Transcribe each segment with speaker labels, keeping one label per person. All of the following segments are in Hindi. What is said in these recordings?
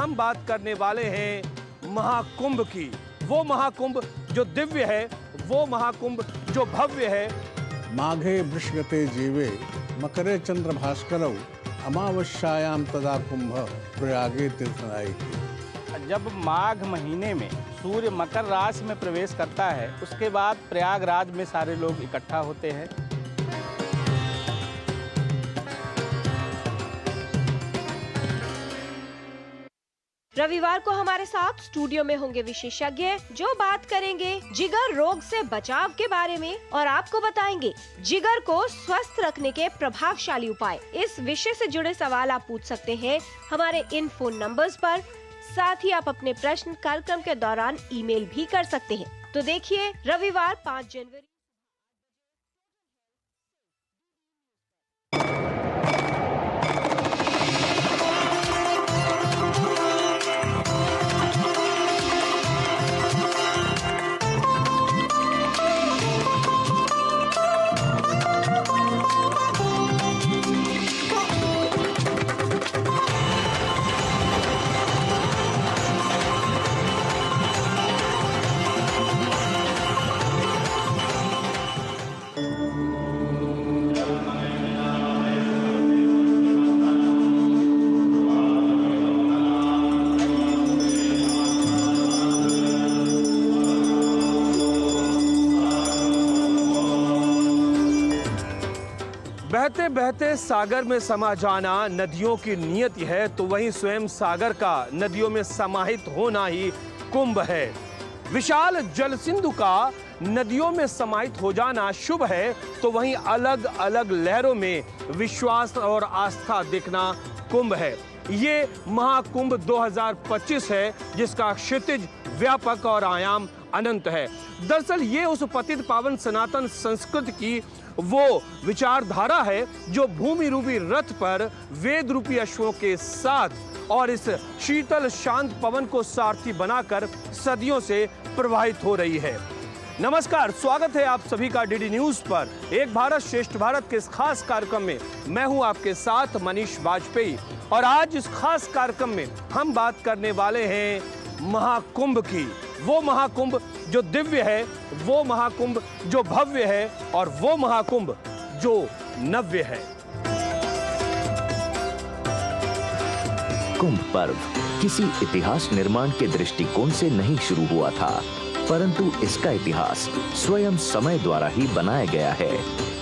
Speaker 1: हम बात करने वाले हैं महाकुंभ की। वो महाकुंभ जो दिव्य है, वो महाकुंभ जो भव्य है।
Speaker 2: माघे वृषगते जीवे मकरे चंद्र भास्करौ अमावस्यायाम तदा कुंभ प्रयागे तीर्थनायिकी।
Speaker 3: जब माघ महीने में सूर्य मकर राशि में प्रवेश करता है, उसके बाद प्रयागराज में सारे लोग इकट्ठा होते हैं।
Speaker 4: रविवार को हमारे साथ स्टूडियो में होंगे विशेषज्ञ जो बात करेंगे जिगर रोग से बचाव के बारे में और आपको बताएंगे जिगर को स्वस्थ रखने के प्रभावशाली उपाय। इस विषय से जुड़े सवाल आप पूछ सकते हैं हमारे इन फोन नंबर्स पर। साथ ही आप अपने प्रश्न कार्यक्रम के दौरान ईमेल भी कर सकते हैं। तो देखिए रविवार 5 जनवरी।
Speaker 1: बहते बहते सागर में समा जाना नदियों की नियति है, तो वहीं स्वयं सागर का नदियों में समाहित होना ही कुंभ है। विशाल जल सिंधु का नदियों में समाहित हो जाना शुभ है, तो वहीं अलग अलग लहरों में विश्वास और आस्था दिखना कुंभ है। ये महाकुंभ 2025 है, जिसका क्षितिज व्यापक और आयाम अनंत है। दरअसल ये उस पतित पावन सनातन संस्कृति की वो विचारधारा है जो भूमि रूपी रथ पर वेद रूपी अश्वों के साथ और इस शीतल शांत पवन को सारथी बनाकर सदियों से प्रवाहित हो रही है। नमस्कार, स्वागत है आप सभी का डीडी न्यूज पर। एक भारत श्रेष्ठ भारत के इस खास कार्यक्रम में मैं हूं आपके साथ मनीष वाजपेयी और आज इस खास कार्यक्रम में हम बात करने वाले हैं महाकुंभ की। वो महाकुंभ जो दिव्य है, वो महाकुंभ जो भव्य है और वो महाकुंभ जो नव्य है।
Speaker 5: कुंभ पर्व किसी इतिहास निर्माण के दृष्टिकोण से नहीं शुरू हुआ था, परंतु इसका इतिहास स्वयं समय द्वारा ही बनाया गया है।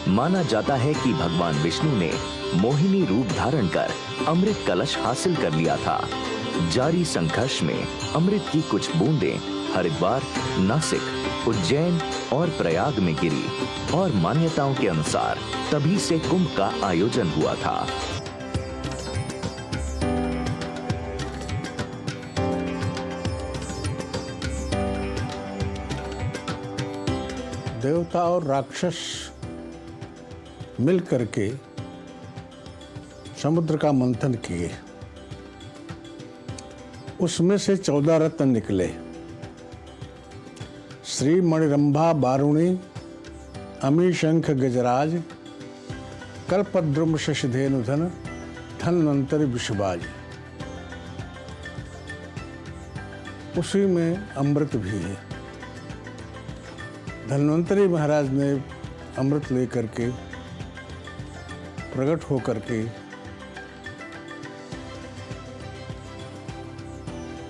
Speaker 5: माना जाता है कि भगवान विष्णु ने मोहिनी रूप धारण कर अमृत कलश हासिल कर लिया था। जारी संघर्ष में अमृत की कुछ बूंदें हरिद्वार, नासिक, उज्जैन और प्रयाग में गिरी और मान्यताओं के अनुसार तभी से कुंभ का आयोजन हुआ था।
Speaker 2: देवता और राक्षस मिल करके समुद्र का मंथन किए, उसमें से 14 रत्न निकले। श्री मणिरंभा बारुणी, अमी शंख गजराज, कल्पद्रुम शशधेनुधन, धन्वंतरि विषबाज। उसी में अमृत भी है। धन्वंतरि महाराज ने अमृत लेकर के प्रकट होकर के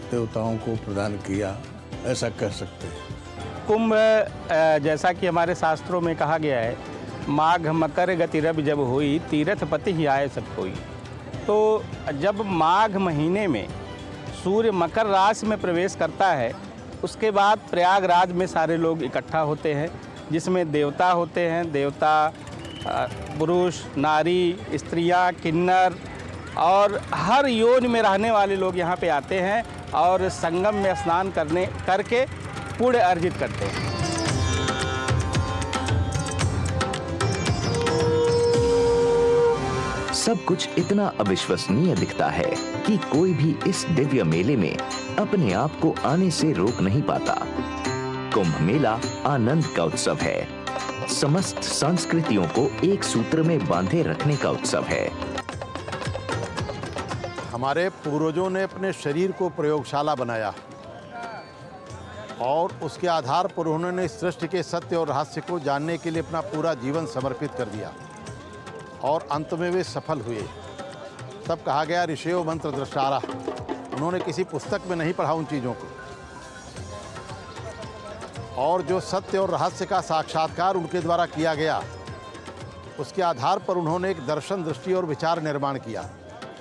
Speaker 2: देवताओं को प्रदान किया, ऐसा कह सकते हैं।
Speaker 3: कुंभ जैसा कि हमारे शास्त्रों में कहा गया है, माघ मकर गति रवि जब हुई, तीर्थ पति ही आए सब कोई। तो जब माघ महीने में सूर्य मकर राशि में प्रवेश करता है, उसके बाद प्रयागराज में सारे लोग इकट्ठा होते हैं, जिसमें देवता होते हैं। देवता, पुरुष, नारी, स्त्रियां, किन्नर और हर योनि में रहने वाले लोग यहाँ पे आते हैं और संगम में स्नान करके पुण्य अर्जित करते हैं।
Speaker 5: सब कुछ इतना अविश्वसनीय दिखता है कि कोई भी इस दिव्य मेले में अपने आप को आने से रोक नहीं पाता। कुंभ मेला आनंद का उत्सव है, समस्त संस्कृतियों को एक सूत्र में बांधे रखने का उत्सव है।
Speaker 6: हमारे पूर्वजों ने अपने शरीर को प्रयोगशाला बनाया और उसके आधार पर उन्होंने इस सृष्टि के सत्य और रहस्य को जानने के लिए अपना पूरा जीवन समर्पित कर दिया और अंत में वे सफल हुए। तब कहा गया ऋषियों मंत्र दृष्टारा। उन्होंने किसी पुस्तक में नहीं पढ़ा उन चीज़ों को, और जो सत्य और रहस्य का साक्षात्कार उनके द्वारा किया गया उसके आधार पर उन्होंने एक दर्शन, दृष्टि और विचार निर्माण किया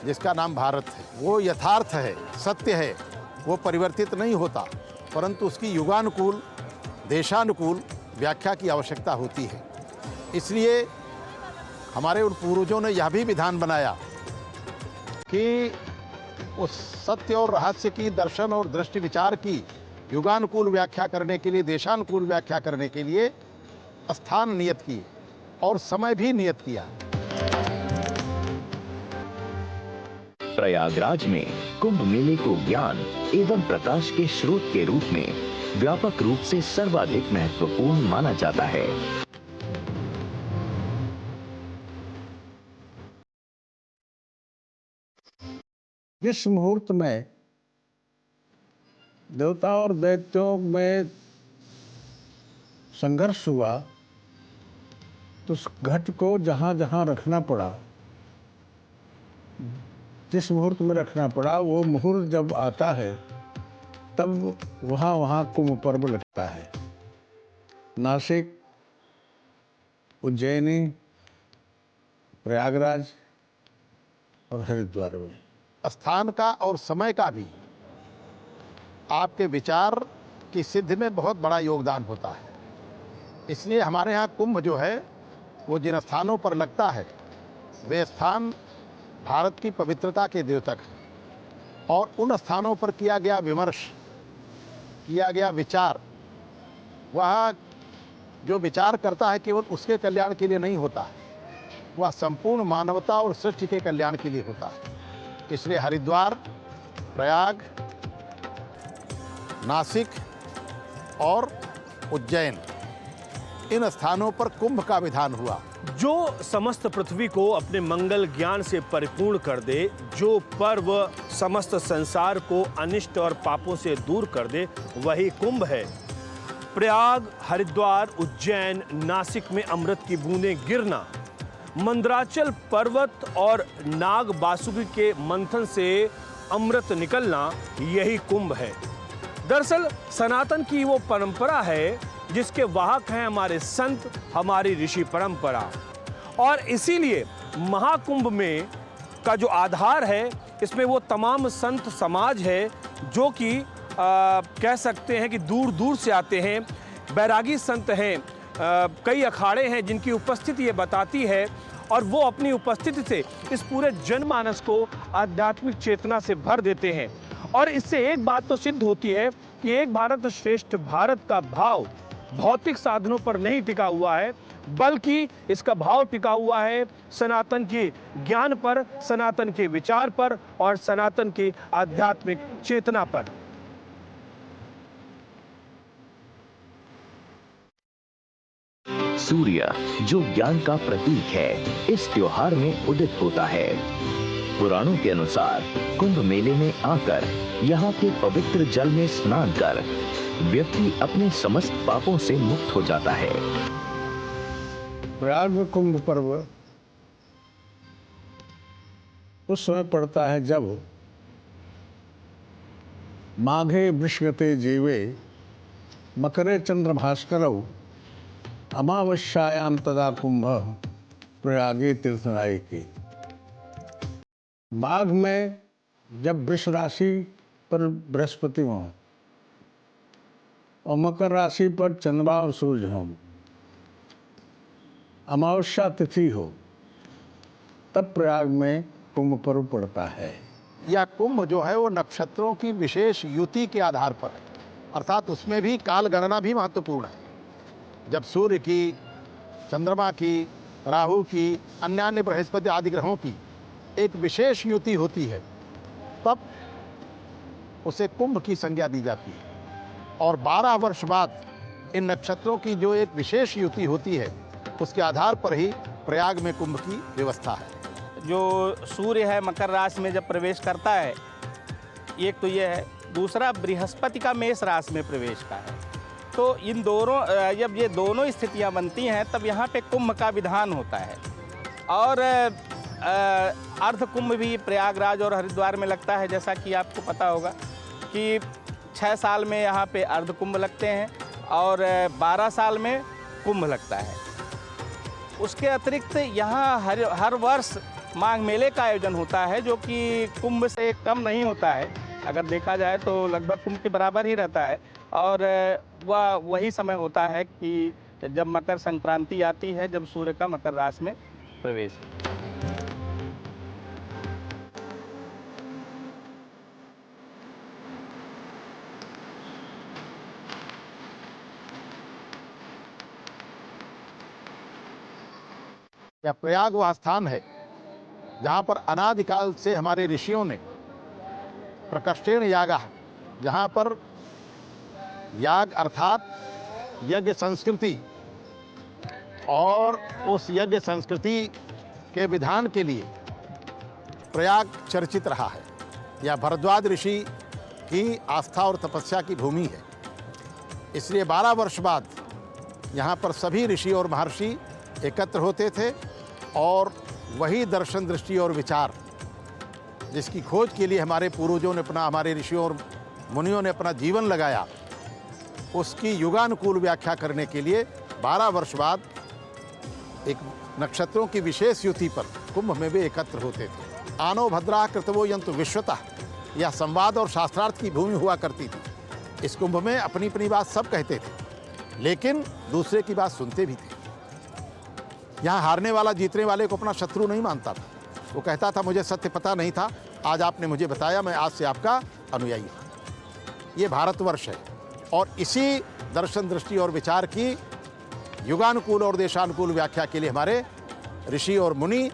Speaker 6: जिसका नाम भारत है। वो यथार्थ है, सत्य है, वो परिवर्तित नहीं होता, परंतु उसकी युगानुकूल, देशानुकूल व्याख्या की आवश्यकता होती है। इसलिए हमारे उन पूर्वजों ने यह भी विधान बनाया कि उस सत्य और रहस्य की, दर्शन और दृष्टि विचार की युगानुकूल व्याख्या करने के लिए, देशानुकूल व्याख्या करने के लिए स्थान नियत किए और समय भी नियत किया।
Speaker 5: प्रयागराज में कुंभ मेले को ज्ञान एवं प्रकाश के स्रोत के रूप में व्यापक रूप से सर्वाधिक महत्वपूर्ण माना जाता है।
Speaker 2: इस मुहूर्त में देवता और दैत्यों में संघर्ष हुआ तो उस घट को जहाँ जहाँ रखना पड़ा, जिस मुहूर्त में रखना पड़ा, वो मुहूर्त जब आता है तब वहाँ वहाँ कुंभ पर्व लगता है। नासिक, उज्जैनी, प्रयागराज और हरिद्वार में
Speaker 6: स्थान का और समय का भी आपके विचार की सिद्धि में बहुत बड़ा योगदान होता है। इसलिए हमारे यहाँ कुंभ जो है वो जिन स्थानों पर लगता है वे स्थान भारत की पवित्रता के द्योतक हैं और उन स्थानों पर किया गया विमर्श, किया गया विचार, वह जो विचार करता है केवल उसके कल्याण के लिए नहीं होता है, वह संपूर्ण मानवता और सृष्टि के कल्याण के लिए होता है। इसलिए हरिद्वार, प्रयाग, नासिक और उज्जैन, इन स्थानों पर कुंभ का विधान हुआ।
Speaker 1: जो समस्त पृथ्वी को अपने मंगल ज्ञान से परिपूर्ण कर दे, जो पर्व समस्त संसार को अनिष्ट और पापों से दूर कर दे, वही कुंभ है। प्रयाग, हरिद्वार, उज्जैन, नासिक में अमृत की बूंदें गिरना, मंदराचल पर्वत और नाग बासुकी के मंथन से अमृत निकलना, यही कुंभ है। दरअसल सनातन की वो परंपरा है जिसके वाहक हैं हमारे संत, हमारी ऋषि परंपरा, और इसीलिए महाकुंभ में का जो आधार है, इसमें वो तमाम संत समाज है जो कि कह सकते हैं कि दूर दूर से आते हैं। बैरागी संत हैं, कई अखाड़े हैं जिनकी उपस्थिति ये बताती है, और वो अपनी उपस्थिति से इस पूरे जनमानस को आध्यात्मिक चेतना से भर देते हैं। और इससे एक बात तो सिद्ध होती है कि एक भारत श्रेष्ठ भारत का भाव भौतिक साधनों पर नहीं टिका हुआ है, बल्कि इसका भाव टिका हुआ है सनातन के ज्ञान पर, सनातन के विचार पर और सनातन की आध्यात्मिक चेतना पर।
Speaker 5: सूर्य जो ज्ञान का प्रतीक है, इस त्योहार में उदित होता है। पुराणों के अनुसार कुंभ मेले में आकर यहाँ के पवित्र जल में स्नान कर व्यक्ति अपने समस्त पापों से मुक्त हो जाता है।
Speaker 2: प्रयाग में कुंभ पर्व उस समय पड़ता है जब माघे वृषगते जीवे मकरे चंद्र भास्करौ अमावस्यायाम तदा कुंभ प्रयागे तीर्थनायिके। माघ में जब वृष राशि पर बृहस्पति हों और मकर राशि पर चंद्रमा और सूर्य हों, अमावस्या तिथि हो, तब प्रयाग में कुंभ पर्व पड़ता है।
Speaker 6: यह कुंभ जो है वो नक्षत्रों की विशेष युति के आधार पर है, अर्थात उसमें भी काल गणना भी महत्वपूर्ण है। जब सूर्य की, चंद्रमा की, राहु की, अन्य बृहस्पति आदि ग्रहों की एक विशेष युति होती है, तब उसे कुंभ की संज्ञा दी जाती है। और 12 वर्ष बाद इन नक्षत्रों की जो एक विशेष युति होती है, उसके आधार पर ही प्रयाग में कुंभ की व्यवस्था है।
Speaker 3: जो सूर्य है मकर राशि में जब प्रवेश करता है, एक तो ये है, दूसरा बृहस्पति का मेष राशि में प्रवेश का है। तो इन दोनों जब ये दोनों स्थितियां बनती हैं तब यहाँ पे कुंभ का विधान होता है। और अर्ध कुंभ भी प्रयागराज और हरिद्वार में लगता है, जैसा कि आपको पता होगा कि 6 साल में यहाँ पे अर्ध कुंभ लगते हैं और 12 साल में कुंभ लगता है। उसके अतिरिक्त यहाँ हर वर्ष माघ मेले का आयोजन होता है, जो कि कुंभ से कम नहीं होता है। अगर देखा जाए तो लगभग कुंभ के बराबर ही रहता है। और वह वही समय होता है कि जब मकर संक्रांति आती है, जब सूर्य का मकर राशि में प्रवेश।
Speaker 6: यह प्रयाग वह स्थान है जहाँ पर अनादिकाल से हमारे ऋषियों ने प्रकष्टेण यागा, जहाँ पर याग अर्थात यज्ञ संस्कृति और उस यज्ञ संस्कृति के विधान के लिए प्रयाग चर्चित रहा है। यह भरद्वाज ऋषि की आस्था और तपस्या की भूमि है। इसलिए 12 वर्ष बाद यहाँ पर सभी ऋषि और महर्षि एकत्र होते थे और वही दर्शन, दृष्टि और विचार जिसकी खोज के लिए हमारे पूर्वजों ने हमारे ऋषियों और मुनियों ने अपना जीवन लगाया, उसकी युगानुकूल व्याख्या करने के लिए 12 वर्ष बाद एक नक्षत्रों की विशेष युति पर कुंभ में वे एकत्र होते थे। आनो भद्रा कृतवो यंतु विश्वतः, यह संवाद और शास्त्रार्थ की भूमि हुआ करती थी। इस कुंभ में अपनी अपनी बात सब कहते थे, लेकिन दूसरे की बात सुनते भी थे। यहाँ हारने वाला जीतने वाले को अपना शत्रु नहीं मानता था। वो कहता था मुझे सत्य पता नहीं था, आज आपने मुझे बताया, मैं आज से आपका अनुयायी हूँ। ये भारतवर्ष है और इसी दर्शन, दृष्टि और विचार की युगानुकूल और देशानुकूल व्याख्या के लिए हमारे ऋषि और मुनि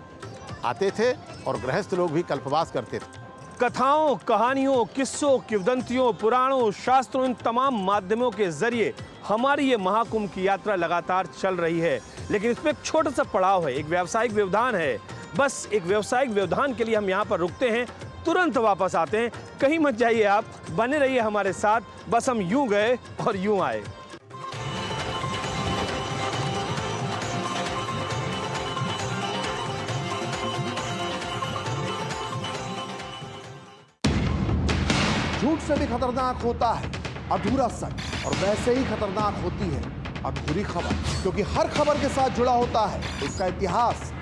Speaker 6: आते थे और गृहस्थ लोग भी कल्पवास करते थे।
Speaker 1: कथाओं, कहानियों, किस्सों, किंवदंतियों, पुराणों, शास्त्रों, इन तमाम माध्यमों के जरिए हमारी ये महाकुंभ की यात्रा लगातार चल रही है। लेकिन इसमें एक छोटा सा पड़ाव है, एक व्यावसायिक व्यवधान है। बस एक व्यावसायिक व्यवधान के लिए हम यहाँ पर रुकते हैं, तुरंत वापस आते हैं। कहीं मत जाइए आप, बने रहिए हमारे साथ। बस हम यूं गए और यूं आए।
Speaker 7: झूठ से भी खतरनाक होता है अधूरा सच, और वैसे ही खतरनाक होती है अधूरी खबर, क्योंकि हर खबर के साथ जुड़ा होता है उसका इतिहास,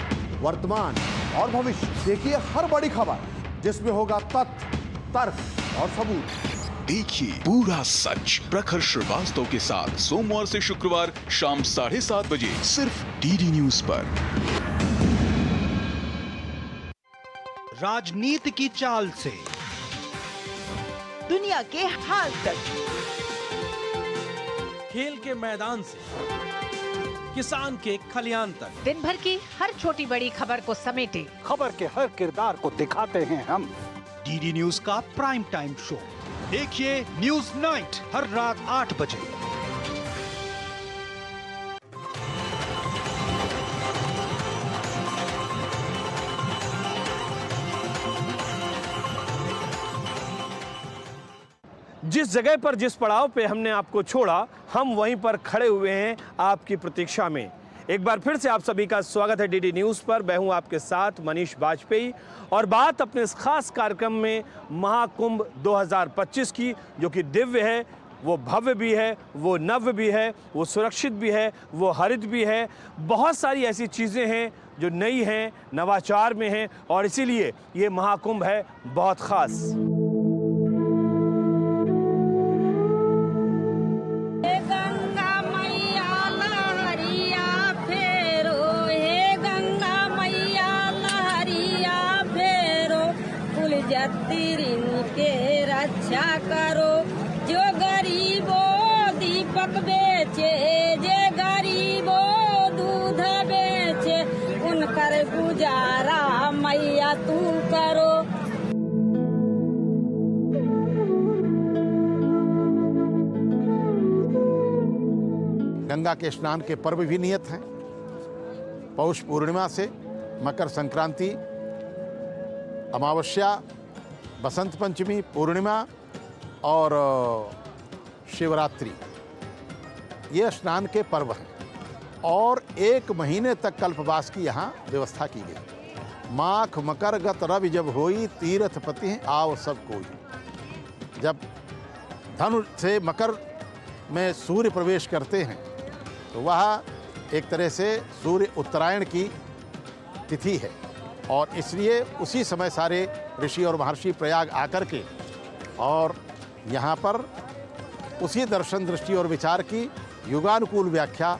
Speaker 7: वर्तमान और भविष्य। देखिए हर बड़ी खबर जिसमें होगा तथ्य, तर्क और सबूत।
Speaker 8: देखिए पूरा सच प्रखर श्रीवास्तव के साथ सोमवार से शुक्रवार शाम 7:30 बजे सिर्फ डीडी न्यूज पर।
Speaker 9: राजनीति की चाल से
Speaker 10: दुनिया के हाल तक,
Speaker 9: खेल के मैदान से किसान के खलियान तक,
Speaker 10: दिन भर की हर छोटी बड़ी खबर को समेटे
Speaker 11: खबर के हर किरदार को दिखाते हैं हम।
Speaker 9: डीडी न्यूज का प्राइम टाइम शो देखिए न्यूज नाइट हर रात 8 बजे।
Speaker 1: जिस जगह पर, जिस पड़ाव पे हमने आपको छोड़ा, हम वहीं पर खड़े हुए हैं आपकी प्रतीक्षा में। एक बार फिर से आप सभी का स्वागत है डीडी न्यूज़ पर। मैं हूं आपके साथ मनीष बाजपेयी और बात अपने इस खास कार्यक्रम में महाकुंभ 2025 की, जो कि दिव्य है, वो भव्य भी है, वो नव्य भी है, वो सुरक्षित भी है, वो हरित भी है। बहुत सारी ऐसी चीज़ें हैं जो नई हैं, नवाचार में हैं, और इसीलिए ये महाकुंभ है बहुत ख़ास।
Speaker 12: के रक्षा करो, जो गरीबों दीपक बेचे, जे गरीबों दूध बेचे, उनकर गुजारा मैया तू करो।
Speaker 6: गंगा के स्नान के पर्व भी नियत हैं। पौष पूर्णिमा से मकर संक्रांति अमावस्या, बसंत पंचमी, पूर्णिमा और शिवरात्रि ये स्नान के पर्व हैं और 1 महीने तक कल्पवास की यहाँ व्यवस्था की गई। माघ मकर गत रवि जब होई, तीर्थ पति आव सब कोई। जब धनु से मकर में सूर्य प्रवेश करते हैं तो वह एक तरह से सूर्य उत्तरायण की तिथि है और इसलिए उसी समय सारे ऋषि और महर्षि प्रयाग आकर के और यहाँ पर उसी दर्शन, दृष्टि और विचार की युगानुकूल व्याख्या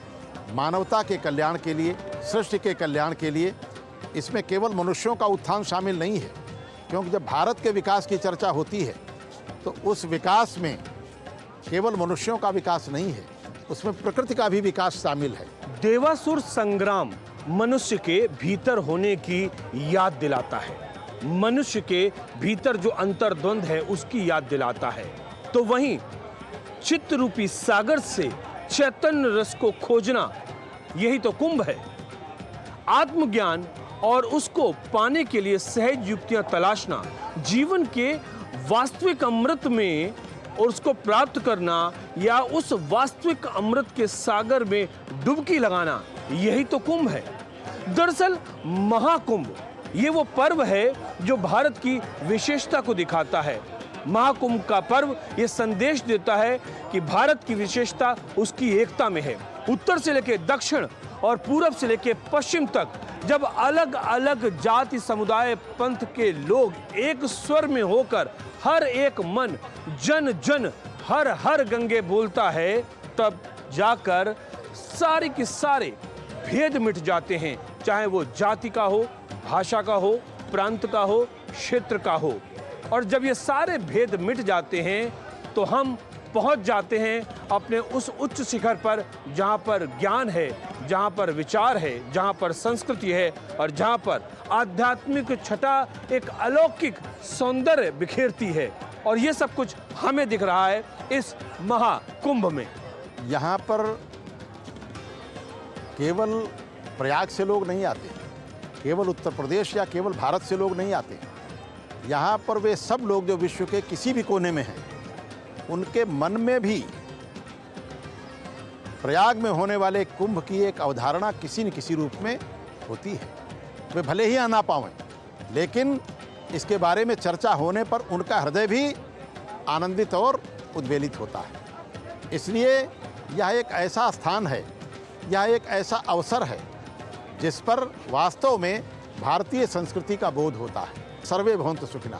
Speaker 6: मानवता के कल्याण के लिए, सृष्टि के कल्याण के लिए। इसमें केवल मनुष्यों का उत्थान शामिल नहीं है, क्योंकि जब भारत के विकास की चर्चा होती है तो उस विकास में केवल मनुष्यों का विकास नहीं है, उसमें प्रकृति का भी विकास शामिल है।
Speaker 1: देवासुर संग्राम मनुष्य के भीतर होने की याद दिलाता है, मनुष्य के भीतर जो अंतर्द्वंद है उसकी याद दिलाता है। तो वहीं चित्त रूपी सागर से चैतन्य रस को खोजना, यही तो कुंभ है। आत्मज्ञान और उसको पाने के लिए सहज युक्तियां तलाशना, जीवन के वास्तविक अमृत में और उसको प्राप्त करना या उस वास्तविक अमृत के सागर में डुबकी लगाना, यही तो कुंभ है। दरअसल महाकुंभ ये वो पर्व है जो भारत की विशेषता को दिखाता है। महाकुंभ का पर्व ये संदेश देता है कि भारत की विशेषता उसकी एकता में है। उत्तर से लेकर दक्षिण और पूरब से लेकर पश्चिम तक जब अलग अलग जाति, समुदाय, पंथ के लोग एक स्वर में होकर हर एक मन जन जन हर हर गंगे बोलता है, तब जाकर सारे के सारे भेद मिट जाते हैं, चाहे वो जाति का हो, भाषा का हो, प्रांत का हो, क्षेत्र का हो। और जब ये सारे भेद मिट जाते हैं तो हम पहुंच जाते हैं अपने उस उच्च शिखर पर जहां पर ज्ञान है, जहां पर विचार है, जहां पर संस्कृति है और जहां पर आध्यात्मिक छटा एक अलौकिक सौंदर्य बिखेरती है। और ये सब कुछ हमें दिख रहा है इस महाकुंभ में।
Speaker 6: यहाँ पर केवल प्रयाग से लोग नहीं आते, केवल उत्तर प्रदेश या केवल भारत से लोग नहीं आते। यहाँ पर वे सब लोग जो विश्व के किसी भी कोने में हैं, उनके मन में भी प्रयाग में होने वाले कुंभ की एक अवधारणा किसी न किसी रूप में होती है। वे भले ही आना पावें, लेकिन इसके बारे में चर्चा होने पर उनका हृदय भी आनंदित और उद्वेलित होता है। इसलिए यह एक ऐसा स्थान है, यह एक ऐसा अवसर है जिस पर वास्तव में भारतीय संस्कृति का बोध होता है। सर्वे भवन्तु सुखिनः,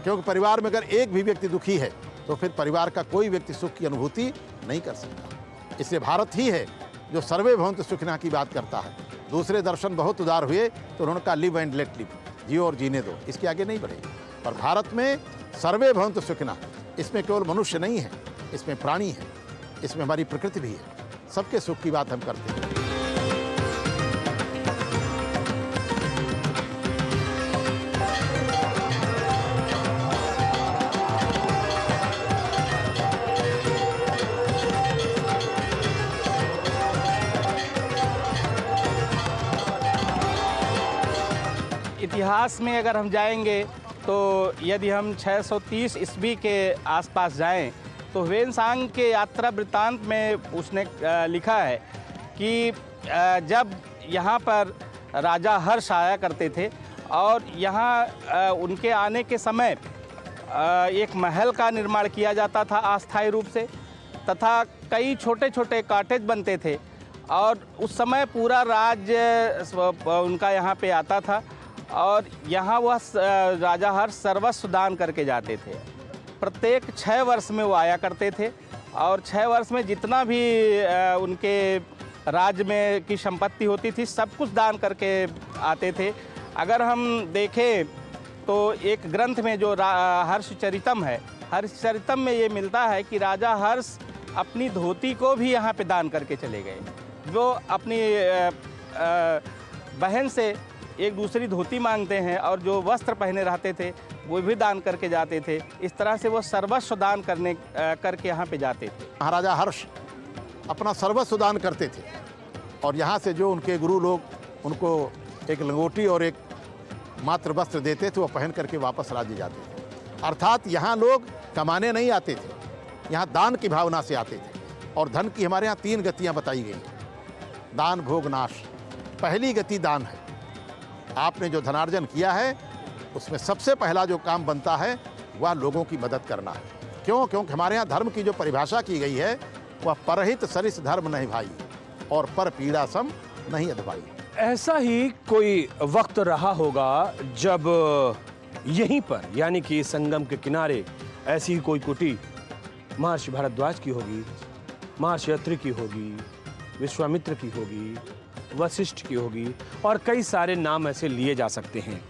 Speaker 6: क्योंकि परिवार में अगर एक भी व्यक्ति दुखी है तो फिर परिवार का कोई व्यक्ति सुख की अनुभूति नहीं कर सकता। इसलिए भारत ही है जो सर्वे भवन्तु सुखिनः की बात करता है। दूसरे दर्शन बहुत उदार हुए तो उन्होंने कहा लिव एंड लेट लिव, जियो और जीने दो, इसके आगे नहीं बढ़े। पर भारत में सर्वे भवन्तु सुखिनः, इसमें केवल मनुष्य नहीं है, इसमें प्राणी है, इसमें हमारी प्रकृति भी है। सबके सुख की बात हम करते हैं।
Speaker 3: इतिहास में अगर हम जाएंगे तो यदि हम 630 ईस्वी के आसपास जाएं तो ह्वेनसांग के यात्रा वृत्तांत में उसने लिखा है कि जब यहाँ पर राजा हर्ष आया करते थे और यहाँ उनके आने के समय एक महल का निर्माण किया जाता था अस्थायी रूप से, तथा कई छोटे छोटे कॉटेज बनते थे और उस समय पूरा राज्य उनका यहाँ पे आता था और यहाँ वह राजा हर्ष सर्वस्व दान करके जाते थे। प्रत्येक 6 वर्ष में वो आया करते थे और 6 वर्ष में जितना भी उनके राज्य में की संपत्ति होती थी सब कुछ दान करके आते थे। अगर हम देखें तो एक ग्रंथ में जो हर्षचरितम है, हर्षचरितम में ये मिलता है कि राजा हर्ष अपनी धोती को भी यहाँ पे दान करके चले गए। वो अपनी बहन से एक दूसरी धोती मांगते हैं और जो वस्त्र पहने रहते थे वो भी दान करके जाते थे। इस तरह से वो सर्वस्व दान करके यहाँ पे जाते थे।
Speaker 6: महाराजा हर्ष अपना सर्वस्व दान करते थे और यहाँ से जो उनके गुरु लोग उनको एक लंगोटी और एक मात्र वस्त्र देते थे, वो पहन करके वापस राज्य जाते थे। अर्थात यहाँ लोग कमाने नहीं आते थे, यहाँ दान की भावना से आते थे। और धन की हमारे यहाँ 3 गतियाँ बताई गई: दान, भोग, नाश। पहली गति दान है। आपने जो धनार्जन किया है उसमें सबसे पहला जो काम बनता है वह लोगों की मदद करना है। क्यों? क्योंकि हमारे यहाँ धर्म की जो परिभाषा की गई है वह परहित सरिस धर्म नहीं भाई और पर पीड़ा सम नहीं अधभाई।
Speaker 1: ऐसा ही कोई वक्त रहा होगा जब यहीं पर यानी कि संगम के किनारे ऐसी ही कोई कुटी महर्षि भारद्वाज की होगी, महर्षि अत्रि की होगी, विश्वामित्र की होगी, वशिष्ठ की होगी और कई सारे नाम ऐसे लिए जा सकते हैं।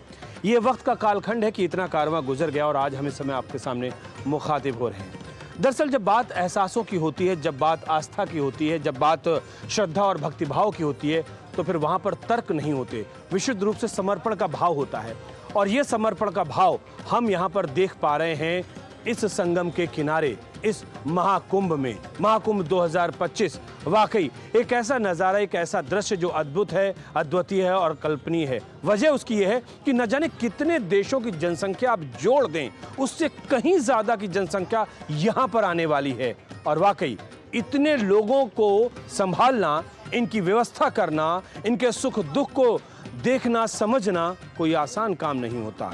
Speaker 1: ये वक्त का कालखंड है कि इतना कारवां गुजर गया और आज हम इस समय आपके सामने मुखातिब हो रहे हैं। दरअसल जब बात एहसासों की होती है, जब बात आस्था की होती है, जब बात श्रद्धा और भक्तिभाव की होती है तो फिर वहां पर तर्क नहीं होते, विशुद्ध रूप से समर्पण का भाव होता है। और ये समर्पण का भाव हम यहाँ पर देख पा रहे हैं इस संगम के किनारे, इस महाकुंभ में। महाकुंभ 2025 वाकई एक ऐसा नज़ारा, एक ऐसा दृश्य जो अद्भुत है, अद्वितीय है और कल्पनीय है। वजह उसकी यह है कि न जाने कितने देशों की जनसंख्या आप जोड़ दें, उससे कहीं ज़्यादा की जनसंख्या यहाँ पर आने वाली है। और वाकई इतने लोगों को संभालना, इनकी व्यवस्था करना, इनके सुख दुख को देखना, समझना कोई आसान काम नहीं होता।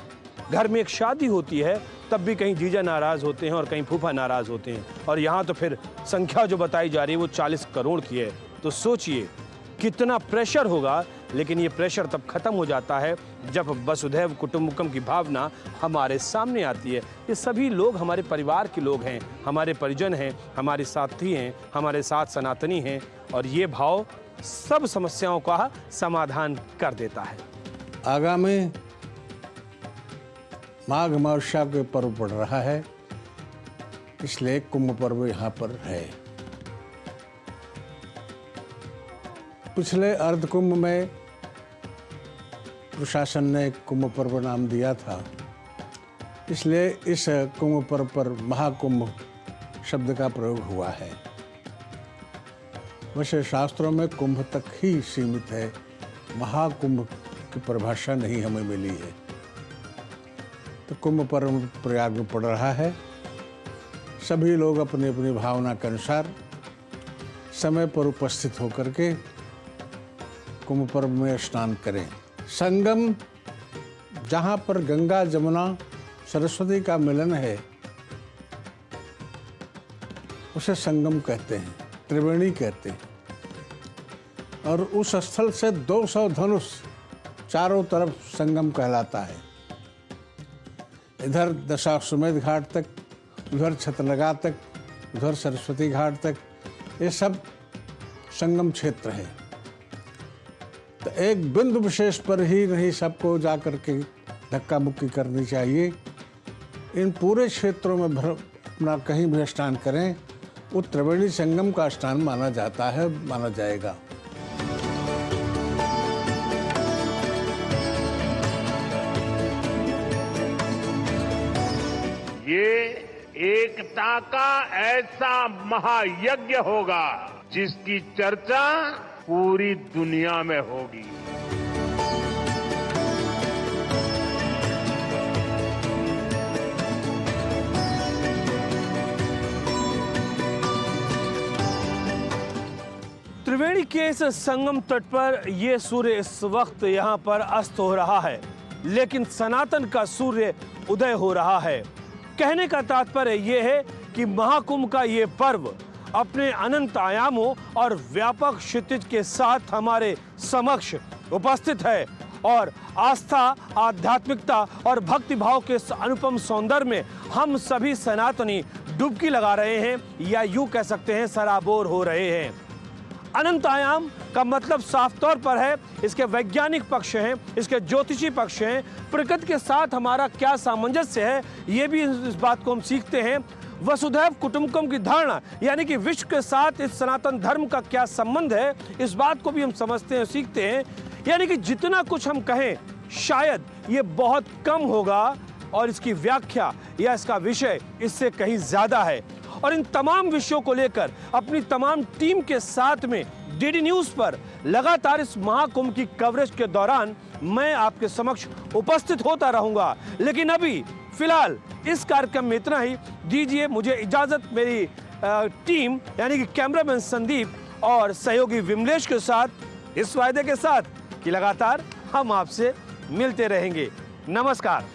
Speaker 1: घर में एक शादी होती है तब भी कहीं जीजा नाराज होते हैं और कहीं फूफा नाराज होते हैं, और यहाँ तो फिर संख्या जो बताई जा रही है वो 40 करोड़ की है। तो सोचिए कितना प्रेशर होगा। लेकिन ये प्रेशर तब खत्म हो जाता है जब वसुधैव कुटुंबकम की भावना हमारे सामने आती है। ये सभी लोग हमारे परिवार के लोग हैं, हमारे परिजन हैं, हमारे साथी हैं, हमारे साथ सनातनी हैं, और ये भाव सब समस्याओं का समाधान कर देता है।
Speaker 2: आगामी माघ अमावस्या के पर्व पड़ रहा है, इसलिए कुंभ पर्व यहाँ पर है। पिछले अर्ध कुंभ में प्रशासन ने कुंभ पर्व नाम दिया था, इसलिए इस कुंभ पर्व पर महाकुंभ शब्द का प्रयोग हुआ है। वैसे शास्त्रों में कुंभ तक ही सीमित है, महाकुंभ की परिभाषा नहीं हमें मिली है। तो कुंभ पर्व प्रयाग में पड़ रहा है। सभी लोग अपनी अपनी भावना के अनुसार समय पर उपस्थित होकर के कुंभ पर्व में स्नान करें। संगम, जहाँ पर गंगा जमुना सरस्वती का मिलन है, उसे संगम कहते हैं, त्रिवेणी कहते हैं। और उस स्थल से 200 धनुष चारों तरफ संगम कहलाता है। इधर दशाश्वमेध घाट तक, उधर छत्रलगा तक, उधर सरस्वती घाट तक, ये सब संगम क्षेत्र है। तो एक बिंदु विशेष पर ही नहीं सबको जाकर के धक्का मुक्की करनी चाहिए। इन पूरे क्षेत्रों में अपना कहीं भी स्नान करें, वो त्रिवेणी संगम का स्नान माना जाता है, माना जाएगा।
Speaker 13: ये एकता का ऐसा महायज्ञ होगा जिसकी चर्चा पूरी दुनिया में होगी।
Speaker 1: त्रिवेणी के इस संगम तट पर यह सूर्य इस वक्त यहाँ पर अस्त हो रहा है, लेकिन सनातन का सूर्य उदय हो रहा है। कहने का तात्पर्य यह है कि महाकुंभ का ये पर्व अपने अनंत आयामों और व्यापक क्षितिज के साथ हमारे समक्ष उपस्थित है और आस्था, आध्यात्मिकता और भक्ति भाव के इस अनुपम सौंदर्य में हम सभी सनातनी डुबकी लगा रहे हैं, या यूं कह सकते हैं सराबोर हो रहे हैं। अनंत आयाम का मतलब साफ तौर पर है, इसके वैज्ञानिक पक्ष हैं, इसके ज्योतिषी पक्ष हैं, प्रकृति के साथ हमारा क्या सामंजस्य है, ये भी इस बात को हम सीखते हैं। वसुधैव कुटुंबकम की धारणा यानी कि विश्व के साथ इस सनातन धर्म का क्या संबंध है, इस बात को भी हम समझते हैं, सीखते हैं। यानी कि जितना कुछ हम कहें शायद ये बहुत कम होगा और इसकी व्याख्या या इसका विषय इससे कहीं ज्यादा है। और इन तमाम विषयों को लेकर अपनी तमाम टीम के साथ में डीडी न्यूज पर लगातार इस महाकुंभ की कवरेज के दौरान मैं आपके समक्ष उपस्थित होता रहूंगा। लेकिन अभी फिलहाल इस कार्यक्रम में इतना ही। दीजिए मुझे इजाजत, मेरी टीम यानी कि कैमरामैन संदीप और सहयोगी विमलेश के साथ, इस वायदे के साथ कि लगातार हम आपसे मिलते रहेंगे। नमस्कार।